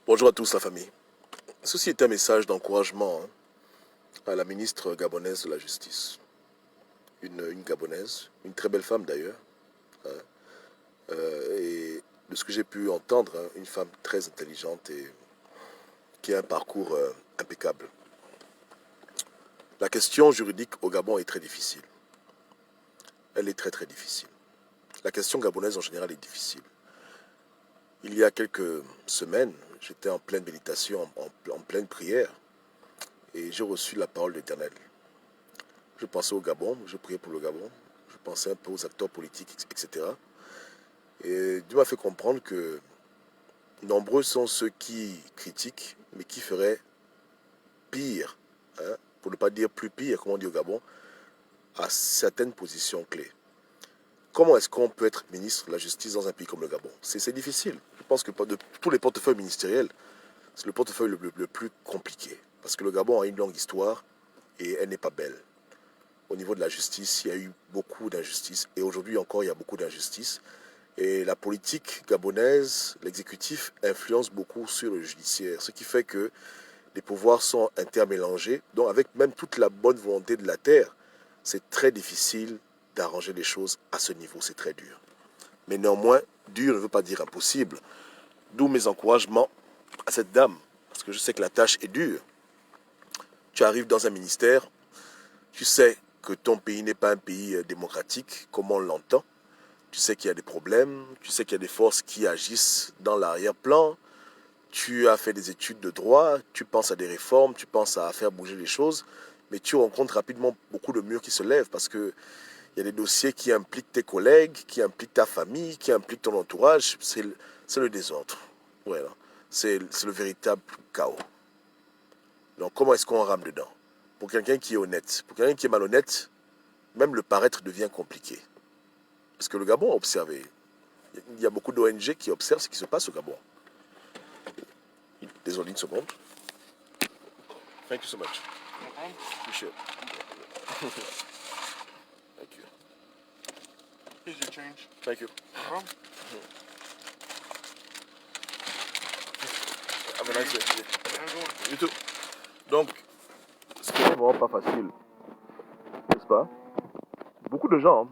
Bonjour à tous la famille. Ceci est un message d'encouragement à la ministre gabonaise de la Justice. Une gabonaise, une très belle femme d'ailleurs. Et de ce que j'ai pu entendre, une femme très intelligente et qui a un parcours impeccable. La question juridique au Gabon est très difficile. Elle est très très difficile. La question gabonaise en général est difficile. Il y a quelques semaines, j'étais en pleine méditation, en pleine prière, et j'ai reçu la parole de l'Éternel. Je pensais au Gabon, je priais pour le Gabon, je pensais un peu aux acteurs politiques, etc. Et Dieu m'a fait comprendre que nombreux sont ceux qui critiquent, mais qui feraient pire, pour ne pas dire plus pire, comme on dit au Gabon, à certaines positions clés. Comment est-ce qu'on peut être ministre de la Justice dans un pays comme le Gabon? C'est difficile. Je pense que de tous les portefeuilles ministériels, c'est le portefeuille le plus compliqué. Parce que le Gabon a une longue histoire et elle n'est pas belle. Au niveau de la justice, il y a eu beaucoup d'injustices et aujourd'hui encore, il y a beaucoup d'injustices. Et la politique gabonaise, l'exécutif influence beaucoup sur le judiciaire, ce qui fait que les pouvoirs sont intermélangés. Donc avec même toute la bonne volonté de la terre, c'est très difficile d'arranger les choses à ce niveau, c'est très dur. Mais néanmoins, dur ne veut pas dire impossible. D'où mes encouragements à cette dame, parce que je sais que la tâche est dure. Tu arrives dans un ministère, tu sais que ton pays n'est pas un pays démocratique comme on l'entend. Tu sais qu'il y a des problèmes, tu sais qu'il y a des forces qui agissent dans l'arrière-plan. Tu as fait des études de droit, tu penses à des réformes, tu penses à faire bouger les choses, mais tu rencontres rapidement beaucoup de murs qui se lèvent parce que il y a des dossiers qui impliquent tes collègues, qui impliquent ta famille, qui impliquent ton entourage. C'est le désordre. Voilà. C'est le véritable chaos. Donc comment est-ce qu'on rame dedans? Pour quelqu'un qui est honnête, pour quelqu'un qui est malhonnête, même le paraître devient compliqué. Parce que le Gabon a observé. Il y a beaucoup d'ONG qui observent ce qui se passe au Gabon. Désolé une seconde. Thank you so much. Okay. Appreciate it. Thank you. Here's your change. Thank you. No problem. Have a nice day. Have a good one. You too. Donc, ce n'est vraiment pas facile, n'est-ce pas? Beaucoup de gens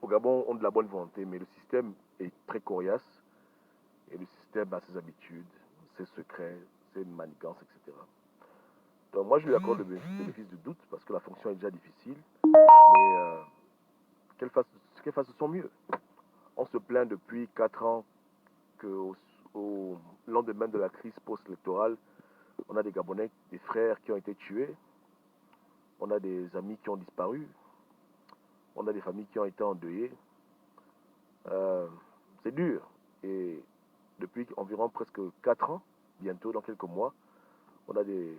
au Gabon ont de la bonne volonté, mais le système est très coriace et le système a ses habitudes, ses secrets, ses manigances, etc. Donc moi, je lui accorde le bénéfice du doute parce que la fonction est déjà difficile, mais qu'elle fasse de son mieux. On se plaint depuis 4 ans qu'au lendemain de la crise post-électorale, on a des Gabonais, des frères qui ont été tués, on a des amis qui ont disparu, on a des familles qui ont été endeuillées. C'est dur. Et depuis environ presque 4 ans, bientôt dans quelques mois, on a des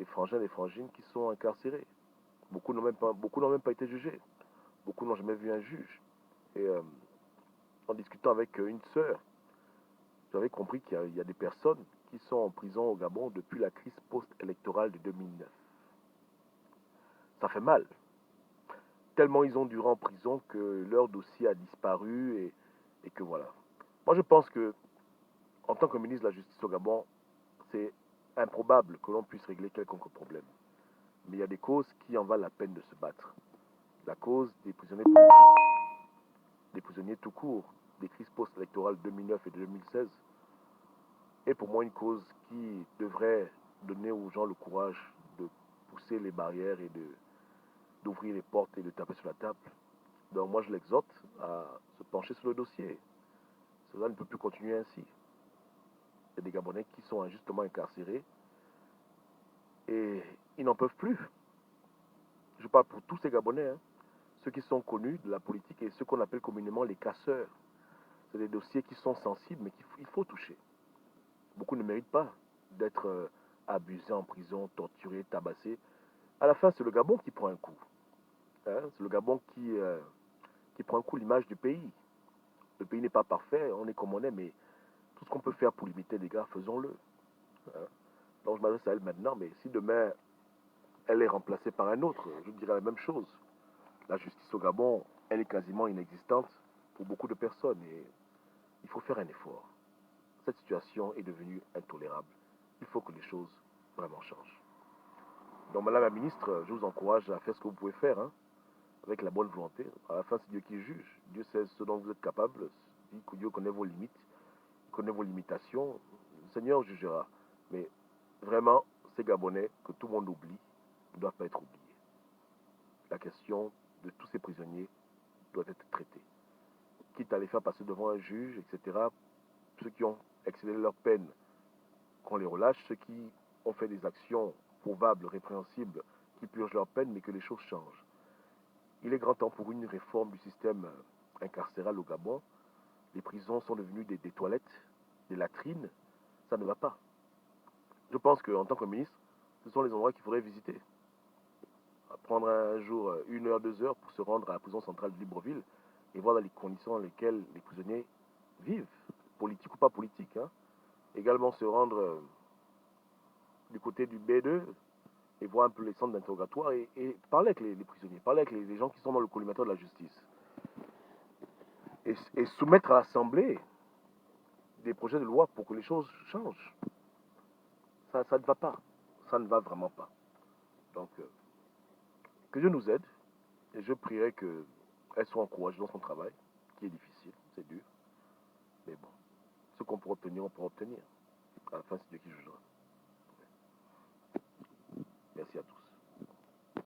frangins, des frangines qui sont incarcérés. Beaucoup n'ont même pas été jugés. Beaucoup n'ont jamais vu un juge. Et en discutant avec une sœur, j'avais compris qu'il y a des personnes qui sont en prison au Gabon depuis la crise post-électorale de 2009. Ça fait mal. Tellement ils ont duré en prison que leur dossier a disparu et que voilà. Moi, je pense que, en tant que ministre de la Justice au Gabon, c'est improbable que l'on puisse régler quelconque problème. Mais il y a des causes qui en valent la peine de se battre. La cause des prisonniers politiques, des prisonniers tout court, des crises post-électorales 2009 et 2016, est pour moi une cause qui devrait donner aux gens le courage de pousser les barrières et d'ouvrir les portes et de taper sur la table. Donc moi je l'exhorte à se pencher sur le dossier. Cela ne peut plus continuer ainsi. Il y a des Gabonais qui sont injustement incarcérés et ils n'en peuvent plus. Je parle pour tous ces Gabonais, ceux qui sont connus de la politique et ceux qu'on appelle communément les casseurs. C'est des dossiers qui sont sensibles mais qu'il faut toucher. Beaucoup ne méritent pas d'être abusés en prison, torturés, tabassés. À la fin, c'est le Gabon qui prend un coup. C'est le Gabon qui prend un coup l'image du pays. Le pays n'est pas parfait, on est comme on est, mais tout ce qu'on peut faire pour limiter les dégâts, faisons-le. Donc je m'adresse à elle maintenant, mais si demain elle est remplacée par un autre, je dirais la même chose. La justice au Gabon, elle est quasiment inexistante pour beaucoup de personnes et il faut faire un effort. cette situation est devenue intolérable. Il faut que les choses vraiment changent. Donc, Madame la Ministre, je vous encourage à faire ce que vous pouvez faire, hein, avec la bonne volonté. À la fin, c'est Dieu qui juge. Dieu sait ce dont vous êtes capable. Dieu connaît vos limites, connaît vos limitations. Le Seigneur jugera. Mais vraiment, ces Gabonais que tout le monde oublie ne doivent pas être oubliés. La question de tous ces prisonniers doit être traitée. Quitte à les faire passer devant un juge, etc. Ceux qui ont excédé leur peine, qu'on les relâche. Ceux qui ont fait des actions probables, répréhensibles, qui purgent leur peine, mais que les choses changent. Il est grand temps pour une réforme du système incarcéral au Gabon. Les prisons sont devenues des toilettes, des latrines. Ça ne va pas. Je pense qu'en tant que ministre, ce sont les endroits qu'il faudrait visiter. Prendre un jour, 1 heure, 2 heures pour se rendre à la prison centrale de Libreville et voir dans les conditions dans lesquelles les prisonniers vivent, politique ou pas politique. Hein. Également se rendre du côté du B2 et voir un peu les centres d'interrogatoire et parler avec les prisonniers, parler avec les gens qui sont dans le collimateur de la justice. Et soumettre à l'Assemblée des projets de loi pour que les choses changent. Ça ne va pas. Ça ne va vraiment pas. Donc, que Dieu nous aide. Et je prierai qu'elle soit encouragée dans son travail, qui est difficile, c'est dur. Mais bon, ce qu'on pourra obtenir, on pourra obtenir. À la fin, c'est Dieu qui jugera. Merci à tous.